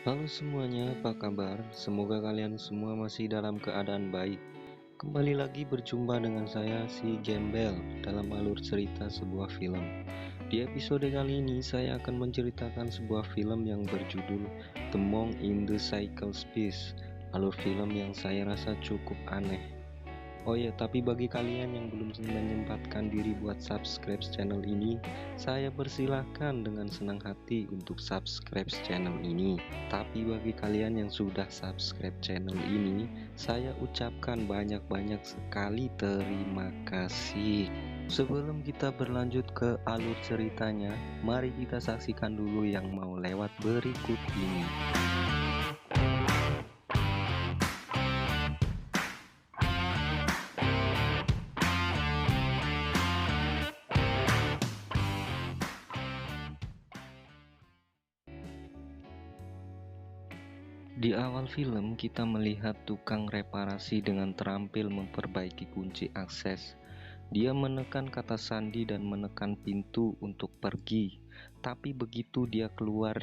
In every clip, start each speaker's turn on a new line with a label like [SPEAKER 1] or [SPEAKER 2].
[SPEAKER 1] Halo semuanya, apa kabar? Semoga kalian semua masih dalam keadaan baik. Kembali lagi berjumpa dengan saya, si Gembel, dalam alur cerita sebuah film. Di episode kali ini, saya akan menceritakan sebuah film yang berjudul The Monk in the Cycle Space. Alur film yang saya rasa cukup aneh. Oh ya, tapi bagi kalian yang belum menyempatkan diri buat subscribe channel ini, saya persilahkan dengan senang hati untuk subscribe channel ini. Tapi bagi kalian yang sudah subscribe channel ini, saya ucapkan banyak-banyak sekali terima kasih. Sebelum kita berlanjut ke alur ceritanya, mari kita saksikan dulu yang mau lewat berikut ini. Di awal film, kita melihat tukang reparasi dengan terampil memperbaiki kunci akses. Dia menekan kata sandi dan menekan pintu untuk pergi. Tapi begitu dia keluar,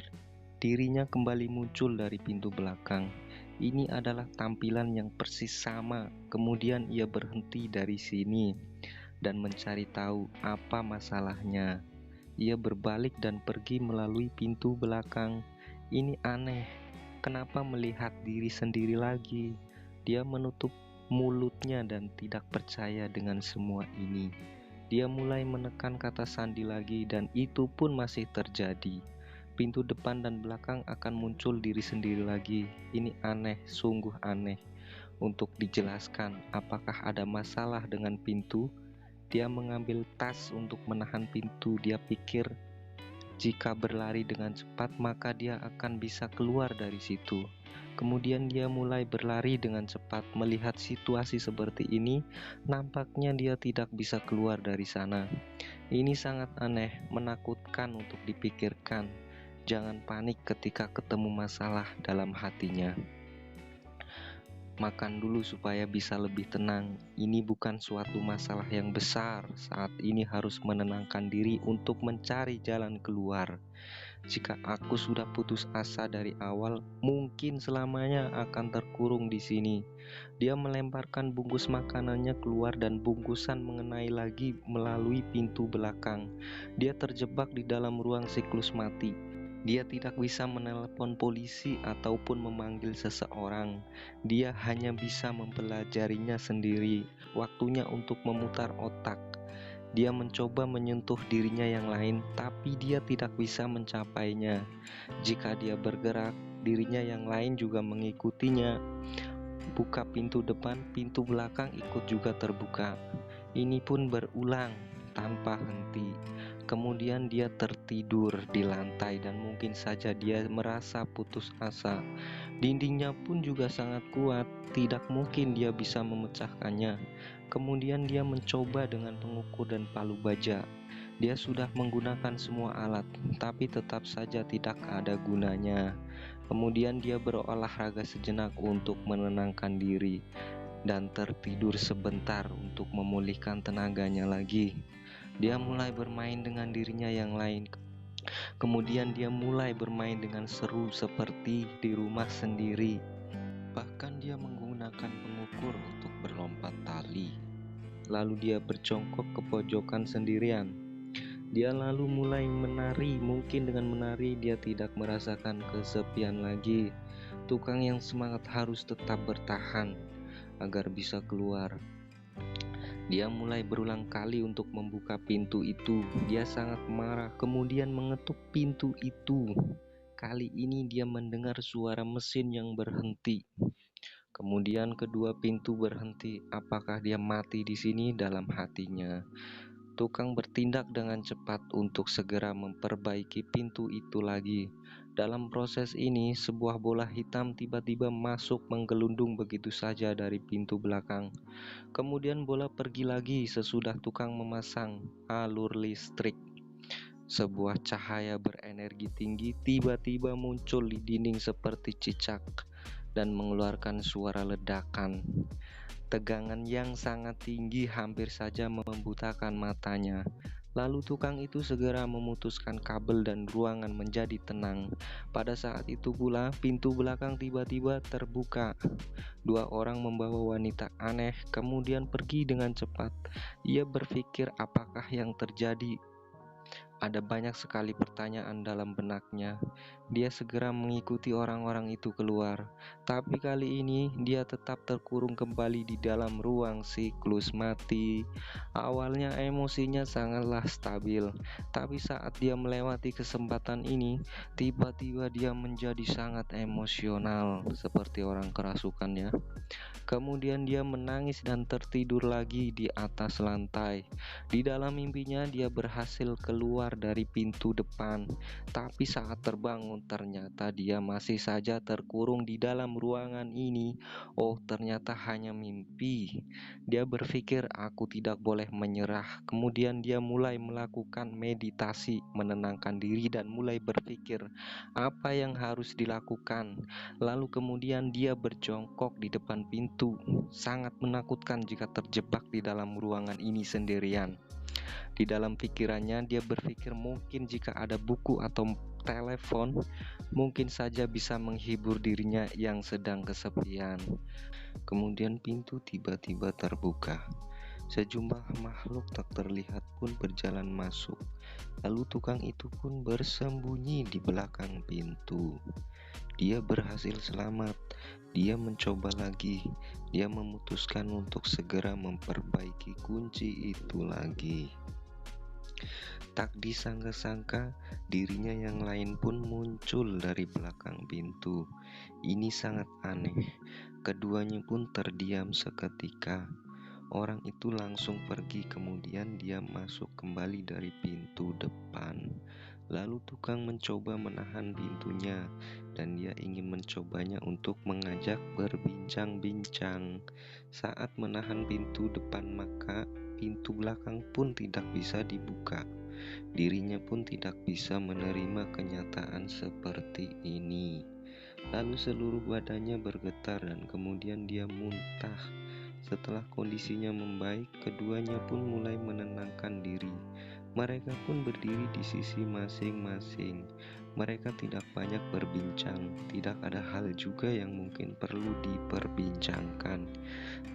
[SPEAKER 1] dirinya kembali muncul dari pintu belakang. Ini adalah tampilan yang persis sama. Kemudian ia berhenti dari sini dan mencari tahu apa masalahnya. Ia berbalik dan pergi melalui pintu belakang. Ini aneh. Kenapa melihat diri sendiri lagi? Dia menutup mulutnya dan tidak percaya dengan semua ini. Dia mulai menekan kata sandi lagi dan itu pun masih terjadi. Pintu depan dan belakang akan muncul diri sendiri lagi. Ini aneh, sungguh aneh. Untuk dijelaskan, apakah ada masalah dengan pintu? Dia mengambil tas untuk menahan pintu. Dia pikir jika berlari dengan cepat, maka dia akan bisa keluar dari situ. Kemudian dia mulai berlari dengan cepat. Melihat situasi seperti ini, nampaknya dia tidak bisa keluar dari sana. Ini sangat aneh, menakutkan untuk dipikirkan. Jangan panik ketika ketemu masalah dalam hatinya. Makan dulu supaya bisa lebih tenang. Ini bukan suatu masalah yang besar. Saat ini harus menenangkan diri untuk mencari jalan keluar. Jika aku sudah putus asa dari awal, mungkin selamanya akan terkurung di sini. Dia melemparkan bungkus makanannya keluar dan bungkusan mengenai lagi melalui pintu belakang. Dia terjebak di dalam ruang siklus mati. Dia tidak bisa menelepon polisi ataupun memanggil seseorang. Dia hanya bisa mempelajarinya sendiri. Waktunya untuk memutar otak. Dia mencoba menyentuh dirinya yang lain, tapi dia tidak bisa mencapainya. Jika dia bergerak, dirinya yang lain juga mengikutinya. Buka pintu depan, pintu belakang ikut juga terbuka. Ini pun berulang tanpa henti. Kemudian dia tertidur di lantai dan mungkin saja dia merasa putus asa. Dindingnya pun juga sangat kuat, tidak mungkin dia bisa memecahkannya. Kemudian dia mencoba dengan pengukur dan palu baja. Dia sudah menggunakan semua alat, tapi tetap saja tidak ada gunanya. Kemudian dia berolahraga sejenak untuk menenangkan diri dan tertidur sebentar untuk memulihkan tenaganya lagi. Dia mulai bermain dengan dirinya yang lain. Kemudian dia mulai bermain dengan seru seperti di rumah sendiri. Bahkan dia menggunakan pengukur untuk berlompat tali. Lalu dia berjongkok ke pojokan sendirian. Dia lalu mulai menari. Mungkin dengan menari dia tidak merasakan kesepian lagi. Tukang yang semangat harus tetap bertahan agar bisa keluar. Dia mulai berulang kali untuk membuka pintu itu. Dia sangat marah, kemudian mengetuk pintu itu. Kali ini dia mendengar suara mesin yang berhenti. Kemudian kedua pintu berhenti. Apakah dia mati di sini? Dalam hatinya. Tukang bertindak dengan cepat untuk segera memperbaiki pintu itu lagi. Dalam proses ini, sebuah bola hitam tiba-tiba masuk menggelundung begitu saja dari pintu belakang. Kemudian bola pergi lagi sesudah tukang memasang alur listrik. Sebuah cahaya berenergi tinggi tiba-tiba muncul di dinding seperti cicak dan mengeluarkan suara ledakan. Tegangan yang sangat tinggi hampir saja membutakan matanya. Lalu tukang itu segera memutuskan kabel dan ruangan menjadi tenang. Pada saat itu pula pintu belakang tiba-tiba terbuka. Dua orang membawa wanita aneh kemudian pergi dengan cepat. Ia berpikir apakah yang terjadi. Ada banyak sekali pertanyaan dalam benaknya. Dia segera mengikuti orang-orang itu keluar. Tapi kali ini dia tetap terkurung kembali di dalam ruang siklus mati. Awalnya emosinya sangatlah stabil, tapi saat dia melewati kesempatan ini, tiba-tiba dia menjadi sangat emosional, seperti orang kerasukan ya. Kemudian dia menangis dan tertidur lagi di atas lantai. Di dalam mimpinya dia berhasil keluar dari pintu depan, tapi saat terbangun ternyata dia masih saja terkurung di dalam ruangan ini. Oh, ternyata hanya mimpi. Dia berpikir aku tidak boleh menyerah. Kemudian dia mulai melakukan meditasi, menenangkan diri dan mulai berpikir apa yang harus dilakukan. Lalu kemudian dia berjongkok di depan pintu. Sangat menakutkan jika terjebak di dalam ruangan ini sendirian. Di dalam pikirannya dia berpikir mungkin jika ada buku atau telepon, mungkin saja bisa menghibur dirinya yang sedang kesepian. Kemudian pintu tiba-tiba terbuka. Sejumlah makhluk tak terlihat pun berjalan masuk. Lalu tukang itu pun bersembunyi di belakang pintu. Dia berhasil selamat. Dia mencoba lagi. Dia memutuskan untuk segera memperbaiki kunci itu lagi. Tak disangka-sangka, dirinya yang lain pun muncul dari belakang pintu. Ini sangat aneh. Keduanya pun terdiam seketika. Orang itu langsung pergi, kemudian dia masuk kembali dari pintu depan. Lalu tukang mencoba menahan pintunya, dan dia ingin mencobanya untuk mengajak berbincang-bincang. Saat menahan pintu depan, maka pintu belakang pun tidak bisa dibuka. Dirinya pun tidak bisa menerima kenyataan seperti ini. Lalu seluruh badannya bergetar dan kemudian dia muntah. Setelah kondisinya membaik, keduanya pun mulai menenangkan diri. Mereka pun berdiri di sisi masing-masing. Mereka tidak banyak berbincang, tidak ada hal juga yang mungkin perlu diperbincangkan.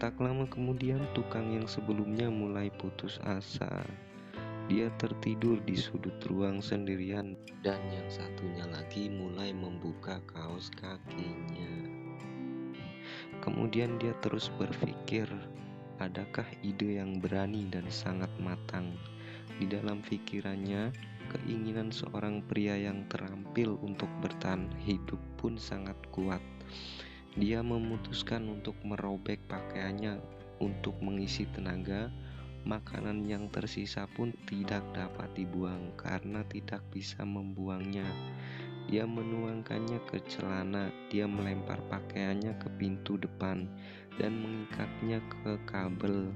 [SPEAKER 1] Tak lama kemudian, tukang yang sebelumnya mulai putus asa. Dia tertidur di sudut ruang sendirian, dan yang satunya lagi mulai membuka kaos kakinya. Kemudian dia terus berpikir, adakah ide yang berani dan sangat matang? Di dalam pikirannya, keinginan seorang pria yang terampil untuk bertahan hidup pun sangat kuat. Dia memutuskan untuk merobek pakaiannya untuk mengisi tenaga. Makanan yang tersisa pun tidak dapat dibuang karena tidak bisa membuangnya. Dia menuangkannya ke celana. Dia melempar pakaiannya ke pintu depan dan mengikatnya ke kabel.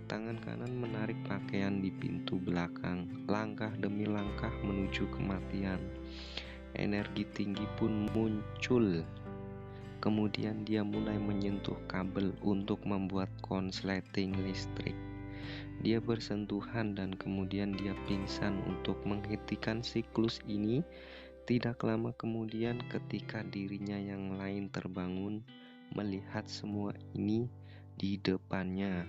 [SPEAKER 1] Tangan kanan menarik pakaian di pintu belakang, langkah demi langkah menuju kematian. Energi tinggi pun muncul. Kemudian dia mulai menyentuh kabel untuk membuat konsleting listrik. Dia bersentuhan dan kemudian dia pingsan untuk menghentikan siklus ini. Tidak lama kemudian, ketika dirinya yang lain terbangun melihat semua ini di depannya,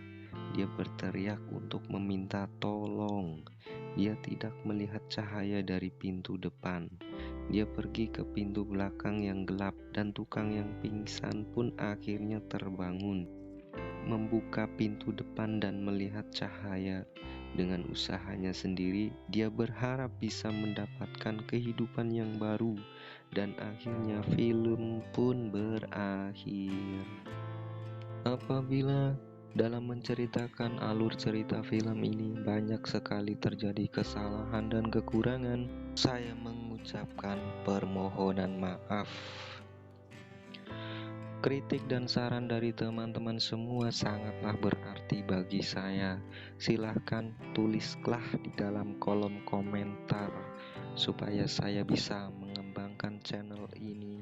[SPEAKER 1] dia berteriak untuk meminta tolong. Dia tidak melihat cahaya dari pintu depan. Dia pergi ke pintu belakang yang gelap dan tukang yang pingsan pun akhirnya terbangun, membuka pintu depan dan melihat cahaya. Dengan usahanya sendiri, dia berharap bisa mendapatkan kehidupan yang baru, dan akhirnya film pun berakhir. Apabila dalam menceritakan alur cerita film ini banyak sekali terjadi kesalahan dan kekurangan, saya mengucapkan permohonan maaf. Kritik dan saran dari teman-teman semua sangatlah berarti bagi saya. Silahkan tulislah di dalam kolom komentar supaya saya bisa mengembangkan channel ini